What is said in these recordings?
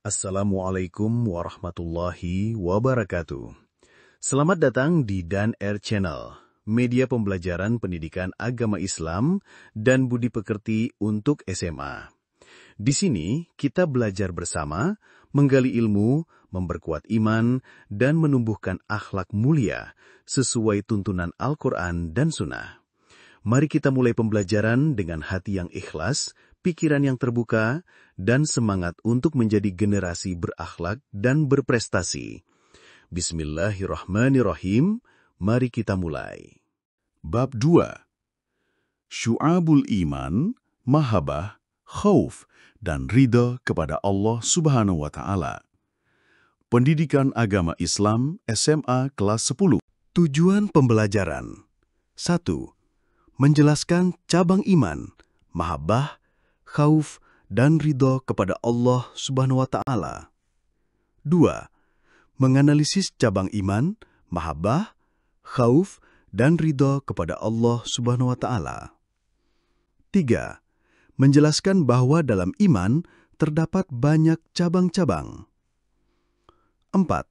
Assalamualaikum warahmatullahi wabarakatuh. Selamat datang di Dan Air Channel, media pembelajaran pendidikan agama Islam dan budi pekerti untuk SMA. Di sini kita belajar bersama, menggali ilmu, memperkuat iman, dan menumbuhkan akhlak mulia sesuai tuntunan Al-Quran dan Sunnah. Mari kita mulai pembelajaran dengan hati yang ikhlas, pikiran yang terbuka, dan semangat untuk menjadi generasi berakhlak dan berprestasi. Bismillahirrahmanirrahim. Mari kita mulai. Bab 2. Syu'abul iman, mahabbah, khauf, dan ridha kepada Allah Subhanahu wa Ta'ala. Pendidikan Agama Islam SMA kelas 10. Tujuan pembelajaran 1. Menjelaskan cabang iman, mahabbah, khauf, dan ridho kepada Allah Subhanahu wa Ta'ala. 2. Menganalisis cabang iman, mahabbah, khauf, dan ridho kepada Allah Subhanahu wa Ta'ala. 3. Menjelaskan bahwa dalam iman terdapat banyak cabang-cabang. 4.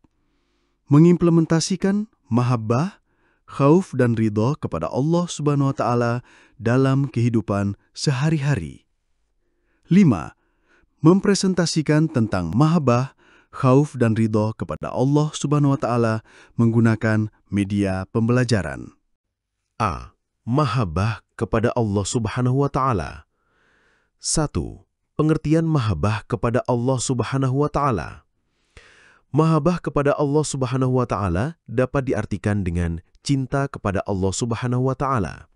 Mengimplementasikan mahabbah, khauf, dan ridho kepada Allah Subhanahu wa Ta'ala dalam kehidupan sehari-hari. 5. Mempresentasikan tentang mahabbah, khauf, dan ridho kepada Allah Subhanahu wa Ta'ala menggunakan media pembelajaran. A. Mahabbah kepada Allah Subhanahu wa Ta'ala. 1. Pengertian mahabbah kepada Allah Subhanahu wa Ta'ala. Mahabbah kepada Allah Subhanahu wa Ta'ala dapat diartikan dengan cinta kepada Allah Subhanahu wa Ta'ala.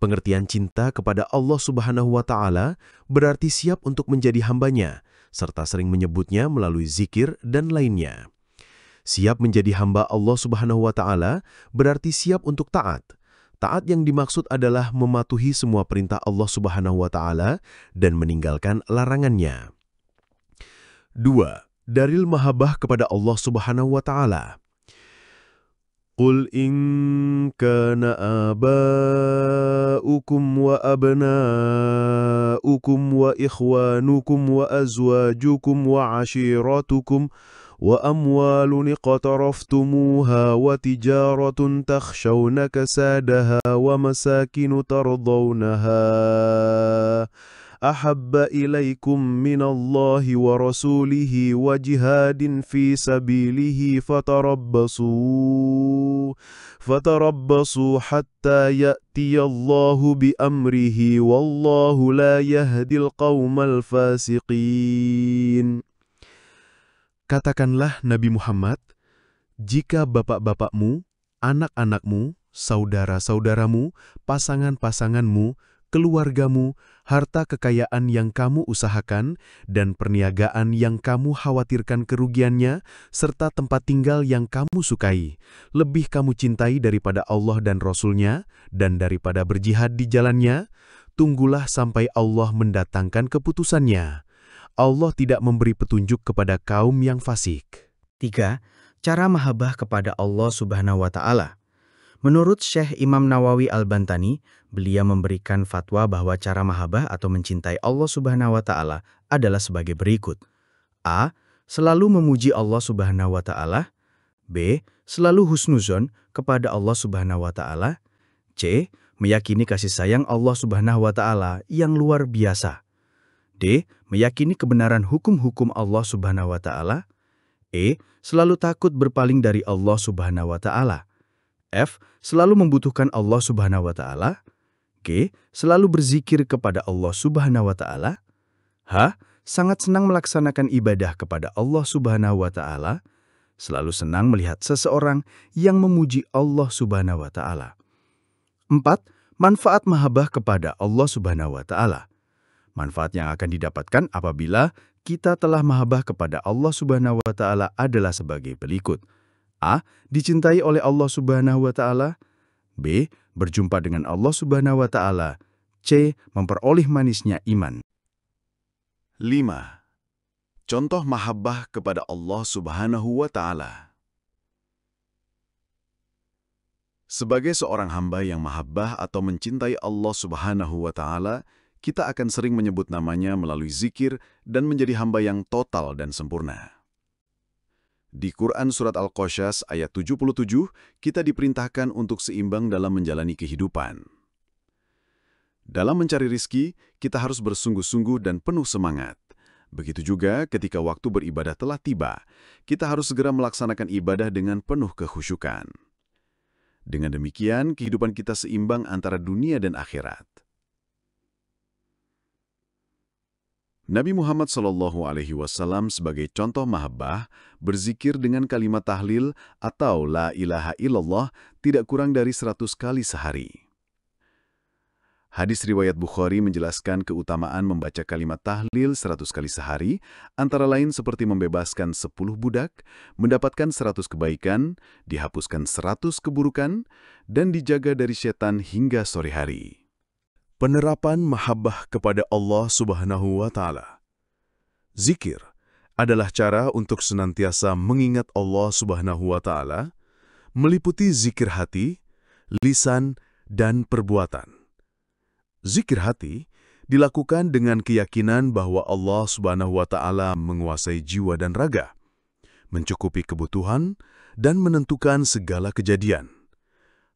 Pengertian cinta kepada Allah Subhanahu wa Ta'ala berarti siap untuk menjadi hambanya, serta sering menyebutnya melalui zikir dan lainnya. Siap menjadi hamba Allah Subhanahu wa Ta'ala berarti siap untuk taat. Taat yang dimaksud adalah mematuhi semua perintah Allah Subhanahu wa Ta'ala dan meninggalkan larangannya. 2. Dalil mahabbah kepada Allah Subhanahu wa Ta'ala. Qul in kana aba'ukum wa abna'ukum wa ikhwanukum wa azwajukum wa ashiratukum wa amwalun iqtaraftumuha wa tijaratun takhshawna kasadaha wa masakinu tardawnaha ahabba ilaikum minallahi wa rasulihi wa jihadin fi sabilihi fatarabbasu hatta ya'tiyallahu bi amrihi wallahu la yahdil qawmal fasiqin. Katakanlah Nabi Muhammad, jika bapak-bapakmu, anak-anakmu, saudara-saudaramu, pasangan-pasanganmu, keluargamu, harta kekayaan yang kamu usahakan, dan perniagaan yang kamu khawatirkan kerugiannya, serta tempat tinggal yang kamu sukai, lebih kamu cintai daripada Allah dan Rasul-Nya, dan daripada berjihad di jalannya, tunggulah sampai Allah mendatangkan keputusannya. Allah tidak memberi petunjuk kepada kaum yang fasik. 3. Cara mahabbah kepada Allah Subhanahu wa Ta'ala. Menurut Syekh Imam Nawawi Al-Bantani, beliau memberikan fatwa bahwa cara mahabbah atau mencintai Allah Subhanahu wa Ta'ala adalah sebagai berikut. A. Selalu memuji Allah Subhanahu wa Ta'ala. B. Selalu husnuzon kepada Allah Subhanahu wa Ta'ala. C. Meyakini kasih sayang Allah Subhanahu wa Ta'ala yang luar biasa. D. Meyakini kebenaran hukum-hukum Allah Subhanahu wa Ta'ala. E. Selalu takut berpaling dari Allah Subhanahu wa Ta'ala. F. Selalu membutuhkan Allah Subhanahu wa Ta'ala. G. Selalu berzikir kepada Allah Subhanahu wa Ta'ala. H. Sangat senang melaksanakan ibadah kepada Allah Subhanahu wa Ta'ala. Selalu senang melihat seseorang yang memuji Allah Subhanahu wa Ta'ala. 4. Manfaat mahabbah kepada Allah Subhanahu wa Ta'ala. Manfaat yang akan didapatkan apabila kita telah mahabbah kepada Allah Subhanahu wa Ta'ala adalah sebagai berikut. A. Dicintai oleh Allah Subhanahu wa Ta'ala. B. Berjumpa dengan Allah Subhanahu wa Ta'ala. C. Memperoleh manisnya iman. 5. Contoh mahabbah kepada Allah Subhanahu wa Ta'ala. Sebagai seorang hamba yang mahabbah atau mencintai Allah Subhanahu wa Ta'ala, kita akan sering menyebut namanya melalui zikir dan menjadi hamba yang total dan sempurna. Di Quran Surat Al-Qasas ayat 77, kita diperintahkan untuk seimbang dalam menjalani kehidupan. Dalam mencari rizki, kita harus bersungguh-sungguh dan penuh semangat. Begitu juga ketika waktu beribadah telah tiba, kita harus segera melaksanakan ibadah dengan penuh kekhusyukan. Dengan demikian, kehidupan kita seimbang antara dunia dan akhirat. Nabi Muhammad SAW sebagai contoh mahabbah berzikir dengan kalimat tahlil atau la ilaha illallah tidak kurang dari 100 kali sehari. Hadis riwayat Bukhari menjelaskan keutamaan membaca kalimat tahlil 100 kali sehari, antara lain seperti membebaskan 10 budak, mendapatkan 100 kebaikan, dihapuskan 100 keburukan, dan dijaga dari setan hingga sore hari. Penerapan mahabbah kepada Allah Subhanahu wa Ta'ala. Zikir adalah cara untuk senantiasa mengingat Allah Subhanahu wa Ta'ala, meliputi zikir hati, lisan, dan perbuatan. Zikir hati dilakukan dengan keyakinan bahwa Allah Subhanahu wa Ta'ala menguasai jiwa dan raga, mencukupi kebutuhan, dan menentukan segala kejadian.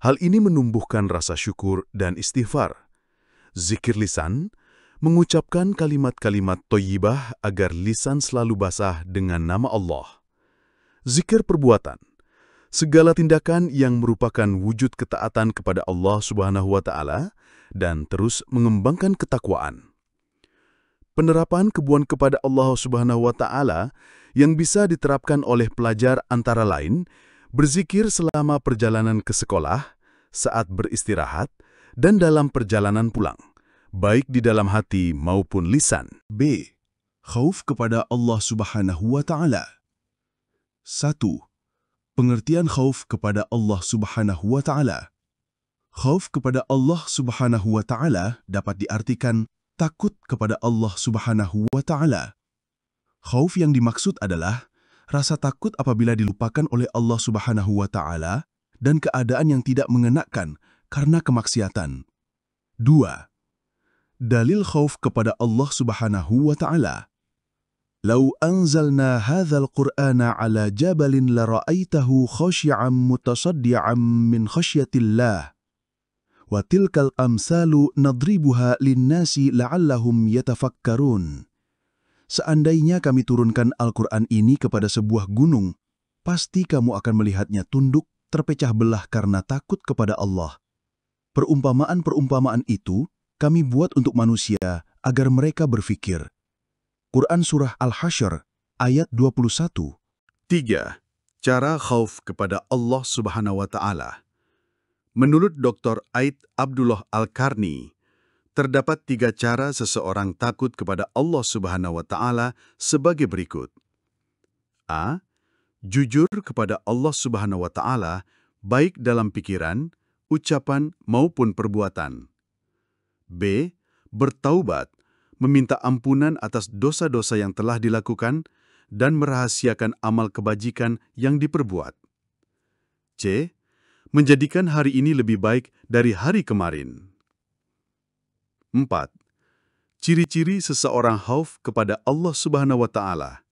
Hal ini menumbuhkan rasa syukur dan istighfar. Zikir lisan, mengucapkan kalimat-kalimat thayyibah agar lisan selalu basah dengan nama Allah. Zikir perbuatan, segala tindakan yang merupakan wujud ketaatan kepada Allah Subhanahu wa Ta'ala dan terus mengembangkan ketakwaan. Penerapan kebuan kepada Allah Subhanahu wa Ta'ala yang bisa diterapkan oleh pelajar antara lain berzikir selama perjalanan ke sekolah, saat beristirahat, dan dalam perjalanan pulang, baik di dalam hati maupun lisan. B. Khauf kepada Allah Subhanahu wa Ta'ala. 1. Pengertian khauf kepada Allah Subhanahu wa Ta'ala. Khauf kepada Allah Subhanahu wa Ta'ala dapat diartikan takut kepada Allah Subhanahu wa Ta'ala. Khauf yang dimaksud adalah rasa takut apabila dilupakan oleh Allah Subhanahu wa Ta'ala dan keadaan yang tidak mengenakan karena kemaksiatan. 2. Dalil khauf kepada Allah Subhanahu wa Ta'ala. Lau anzalna hadzal Qur'ana ala jabalin la ra'aitahu khashi'an mutasaddi'an min khasyatillah. Wa tilkal amsalu nadribuha linnasi la'allahum yatafakkarun. Seandainya kami turunkan Al-Qur'an ini kepada sebuah gunung, pasti kamu akan melihatnya tunduk, terpecah belah karena takut kepada Allah. Perumpamaan-perumpamaan itu kami buat untuk manusia agar mereka berfikir. Quran Surah Al-Hasyr ayat 21. 3. Cara khauf kepada Allah Subhanahu wa Ta'ala. Menurut Dr. Aid Abdullah Al-Karni, terdapat 3 cara seseorang takut kepada Allah Subhanahu wa Ta'ala sebagai berikut. A. Jujur kepada Allah Subhanahu wa Ta'ala, baik dalam pikiran, ucapan maupun perbuatan. B. Bertaubat, meminta ampunan atas dosa-dosa yang telah dilakukan dan merahasiakan amal kebajikan yang diperbuat. C. Menjadikan hari ini lebih baik dari hari kemarin. 4. Ciri-ciri seseorang khauf kepada Allah Subhanahu wa Ta'ala.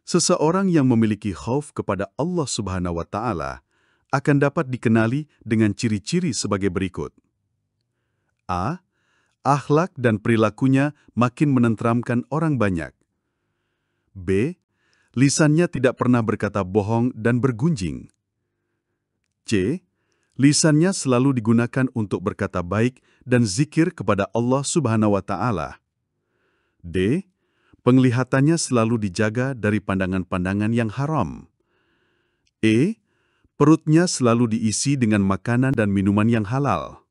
Seseorang yang memiliki khauf kepada Allah Subhanahu wa Ta'ala akan dapat dikenali dengan ciri-ciri sebagai berikut. A. Akhlak dan perilakunya makin menenteramkan orang banyak. B. Lisannya tidak pernah berkata bohong dan bergunjing. C. Lisannya selalu digunakan untuk berkata baik dan zikir kepada Allah Subhanahu wa Ta'ala. D. Penglihatannya selalu dijaga dari pandangan-pandangan yang haram. E. Perutnya selalu diisi dengan makanan dan minuman yang halal.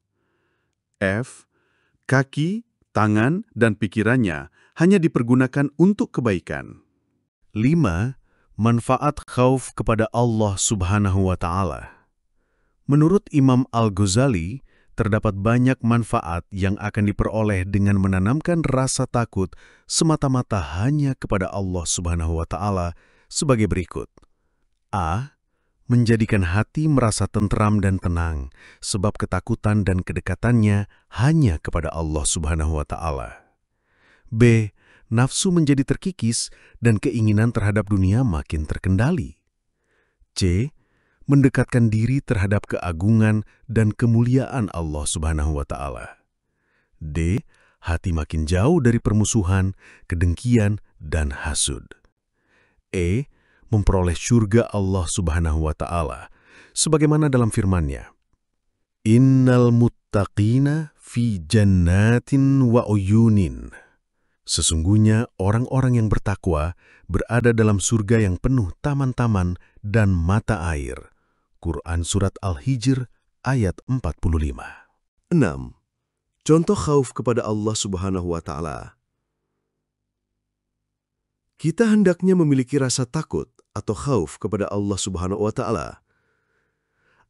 F. Kaki, tangan, dan pikirannya hanya dipergunakan untuk kebaikan. 5. Manfaat khauf kepada Allah Subhanahu wa Ta'ala. Menurut Imam Al-Ghazali, terdapat banyak manfaat yang akan diperoleh dengan menanamkan rasa takut semata-mata hanya kepada Allah Subhanahu wa Ta'ala sebagai berikut. A. menjadikan hati merasa tentram dan tenang, sebab ketakutan dan kedekatannya hanya kepada Allah Subhanahu wa Ta'ala. B. Nafsu menjadi terkikis dan keinginan terhadap dunia makin terkendali. C. Mendekatkan diri terhadap keagungan dan kemuliaan Allah Subhanahu wa Ta'ala. D. Hati makin jauh dari permusuhan, kedengkian, dan hasud. E. Memperoleh syurga Allah Subhanahu wa Ta'ala, sebagaimana dalam firman-Nya, Innal muttaqina fi jannatin wa uyunin. Sesungguhnya orang-orang yang bertakwa berada dalam surga yang penuh taman-taman dan mata air. Quran Surat Al-Hijr ayat 45. 6. Contoh khauf kepada Allah Subhanahu wa Ta'ala. Kita hendaknya memiliki rasa takut atau khauf kepada Allah Subhanahu wa Ta'ala.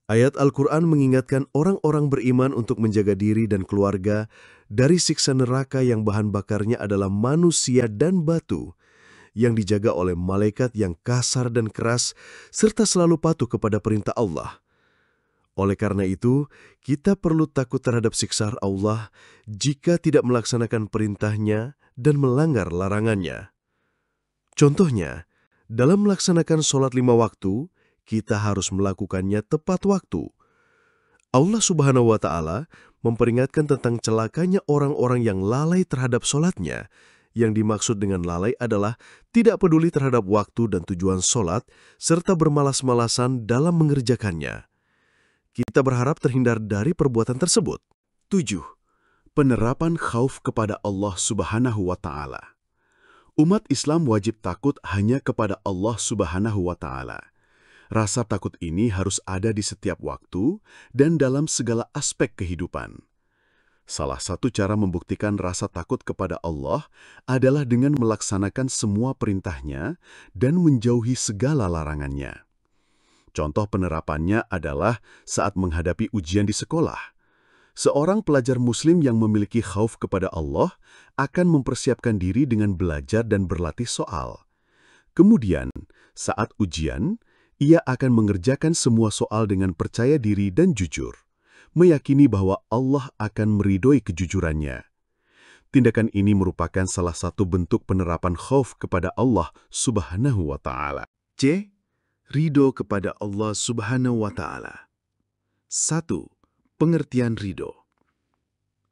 Ayat Al-Quran mengingatkan orang-orang beriman untuk menjaga diri dan keluarga dari siksa neraka yang bahan bakarnya adalah manusia dan batu, yang dijaga oleh malaikat yang kasar dan keras, serta selalu patuh kepada perintah Allah. Oleh karena itu, kita perlu takut terhadap siksa Allah jika tidak melaksanakan perintahnya dan melanggar larangannya. Contohnya, dalam melaksanakan sholat 5 waktu, kita harus melakukannya tepat waktu. Allah Subhanahu wa Ta'ala memperingatkan tentang celakanya orang-orang yang lalai terhadap sholatnya. Yang dimaksud dengan lalai adalah tidak peduli terhadap waktu dan tujuan sholat, serta bermalas-malasan dalam mengerjakannya. Kita berharap terhindar dari perbuatan tersebut. 7. Penerapan khauf kepada Allah Subhanahu wa Ta'ala. Umat Islam wajib takut hanya kepada Allah Subhanahu wa Ta'ala. Rasa takut ini harus ada di setiap waktu dan dalam segala aspek kehidupan. Salah satu cara membuktikan rasa takut kepada Allah adalah dengan melaksanakan semua perintahnya dan menjauhi segala larangannya. Contoh penerapannya adalah saat menghadapi ujian di sekolah. Seorang pelajar muslim yang memiliki khauf kepada Allah akan mempersiapkan diri dengan belajar dan berlatih soal. Kemudian, saat ujian, ia akan mengerjakan semua soal dengan percaya diri dan jujur, meyakini bahwa Allah akan meridhoi kejujurannya. Tindakan ini merupakan salah satu bentuk penerapan khauf kepada Allah Subhanahu wa Ta'ala. C. Ridho kepada Allah Subhanahu wa Ta'ala. 1. Pengertian ridho.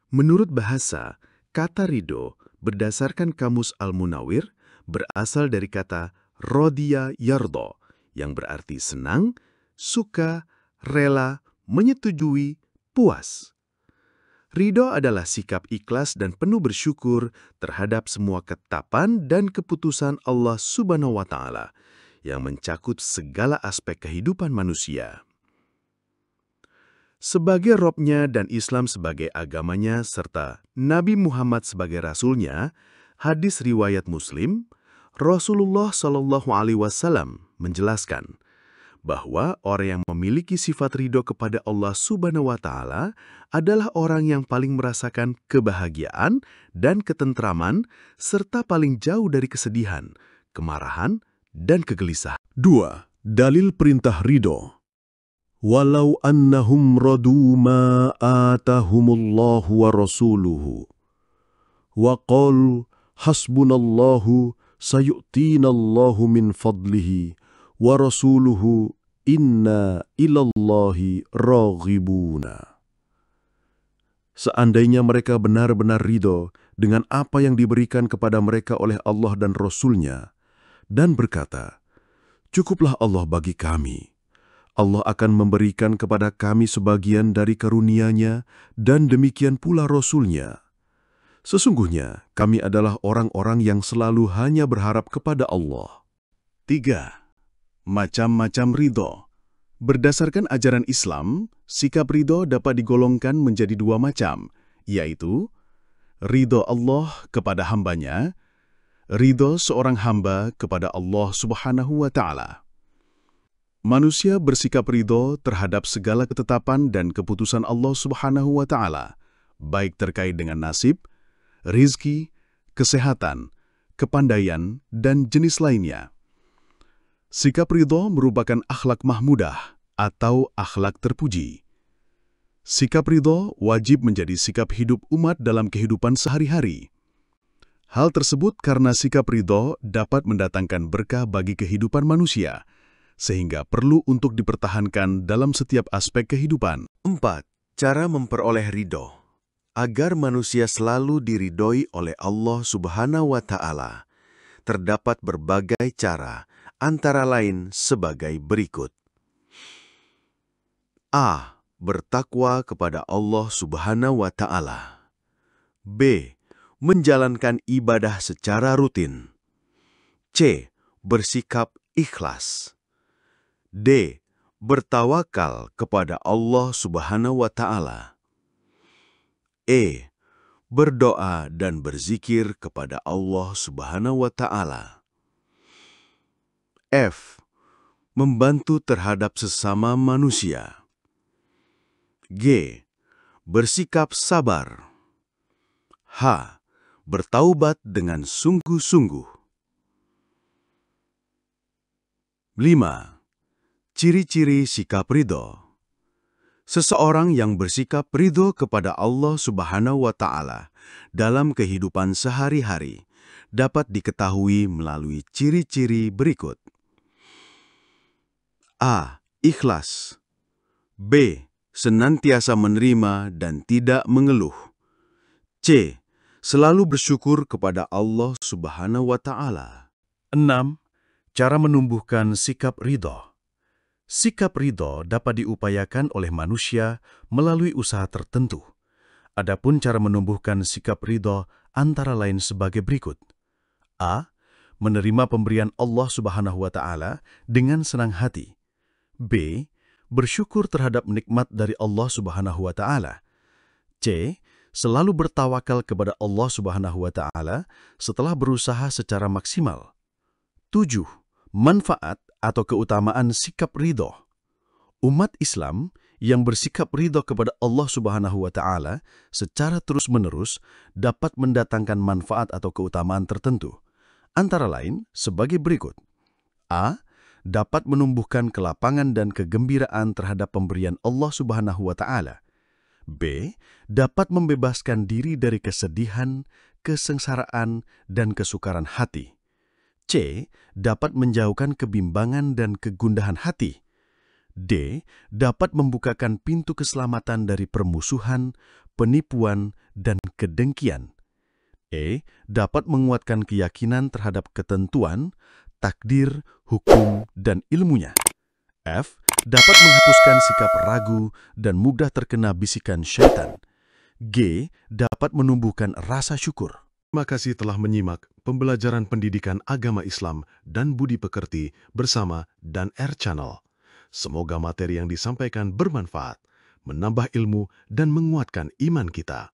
Menurut bahasa, kata ridho berdasarkan Kamus Al-Munawwir berasal dari kata rodiya yardo, yang berarti senang, suka, rela, menyetujui, puas. Ridho adalah sikap ikhlas dan penuh bersyukur terhadap semua ketetapan dan keputusan Allah Subhanahu wa Ta'ala yang mencakup segala aspek kehidupan manusia. Sebagai Robnya dan Islam sebagai agamanya serta Nabi Muhammad sebagai Rasulnya, hadis riwayat Muslim, Rasulullah SAW menjelaskan bahwa orang yang memiliki sifat ridho kepada Allah Subhanahu wa Ta'ala adalah orang yang paling merasakan kebahagiaan dan ketentraman serta paling jauh dari kesedihan, kemarahan, dan kegelisahan. 2. Dalil perintah ridho. Walau annahum radu ma atahumullahu wa rasuluhu wa qalu hasbunallahu sayu'tinallahu min fadlihi wa rasuluhu inna ilallahi raghibuna. Seandainya mereka benar-benar ridho dengan apa yang diberikan kepada mereka oleh Allah dan Rasul-Nya, dan berkata, "Cukuplah Allah bagi kami. Allah akan memberikan kepada kami sebagian dari karunia-Nya dan demikian pula Rasul-Nya. Sesungguhnya kami adalah orang-orang yang selalu hanya berharap kepada Allah." 3. Macam-macam ridho. Berdasarkan ajaran Islam, sikap ridho dapat digolongkan menjadi 2 macam, yaitu ridho Allah kepada hambanya, ridho seorang hamba kepada Allah Subhanahu wa Ta'ala. Manusia bersikap ridho terhadap segala ketetapan dan keputusan Allah Subhanahu wa Ta'ala, baik terkait dengan nasib, rizki, kesehatan, kepandaian, dan jenis lainnya. Sikap ridho merupakan akhlak mahmudah atau akhlak terpuji. Sikap ridho wajib menjadi sikap hidup umat dalam kehidupan sehari-hari. Hal tersebut karena sikap ridho dapat mendatangkan berkah bagi kehidupan manusia, sehingga perlu untuk dipertahankan dalam setiap aspek kehidupan. 4. Cara memperoleh ridho. Agar manusia selalu diridhoi oleh Allah Subhanahu wa Ta'ala, terdapat berbagai cara, antara lain sebagai berikut. A. Bertakwa kepada Allah Subhanahu wa Ta'ala. B. Menjalankan ibadah secara rutin. C. Bersikap ikhlas. D. Bertawakal kepada Allah Subhanahu wa Ta'ala. E. Berdoa dan berzikir kepada Allah Subhanahu wa Ta'ala. F. Membantu terhadap sesama manusia. G. Bersikap sabar. H. Bertaubat dengan sungguh-sungguh. 5. Ciri-ciri sikap ridho. Seseorang yang bersikap ridho kepada Allah Subhanahu wa Ta'ala dalam kehidupan sehari-hari dapat diketahui melalui ciri-ciri berikut. A. Ikhlas. B. Senantiasa menerima dan tidak mengeluh. C. Selalu bersyukur kepada Allah Subhanahu wa Ta'ala. 6. Cara menumbuhkan sikap ridho. Sikap ridho dapat diupayakan oleh manusia melalui usaha tertentu. Adapun cara menumbuhkan sikap ridho antara lain sebagai berikut. A. Menerima pemberian Allah Subhanahu wa Ta'ala dengan senang hati. B. Bersyukur terhadap nikmat dari Allah Subhanahu wa Ta'ala. C. Selalu bertawakal kepada Allah Subhanahu wa Ta'ala setelah berusaha secara maksimal. 7. Manfaat atau keutamaan sikap ridho. Umat Islam yang bersikap ridho kepada Allah Subhanahu wa Ta'ala secara terus-menerus dapat mendatangkan manfaat atau keutamaan tertentu. Antara lain sebagai berikut. A. Dapat menumbuhkan kelapangan dan kegembiraan terhadap pemberian Allah Subhanahu wa Ta'ala. B. Dapat membebaskan diri dari kesedihan, kesengsaraan, dan kesukaran hati. C. Dapat menjauhkan kebimbangan dan kegundahan hati. D. Dapat membukakan pintu keselamatan dari permusuhan, penipuan, dan kedengkian. E. Dapat menguatkan keyakinan terhadap ketentuan, takdir, hukum, dan ilmunya. F. Dapat menghapuskan sikap ragu dan mudah terkena bisikan syaitan. G. Dapat menumbuhkan rasa syukur. Terima kasih telah menyimak pembelajaran pendidikan agama Islam dan budi pekerti bersama Dan R Channel. Semoga materi yang disampaikan bermanfaat, menambah ilmu, dan menguatkan iman kita.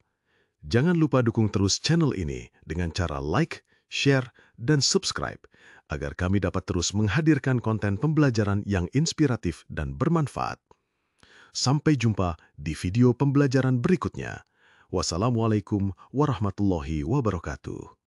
Jangan lupa dukung terus channel ini dengan cara like, share, dan subscribe, agar kami dapat terus menghadirkan konten pembelajaran yang inspiratif dan bermanfaat. Sampai jumpa di video pembelajaran berikutnya. Wassalamualaikum warahmatullahi wabarakatuh.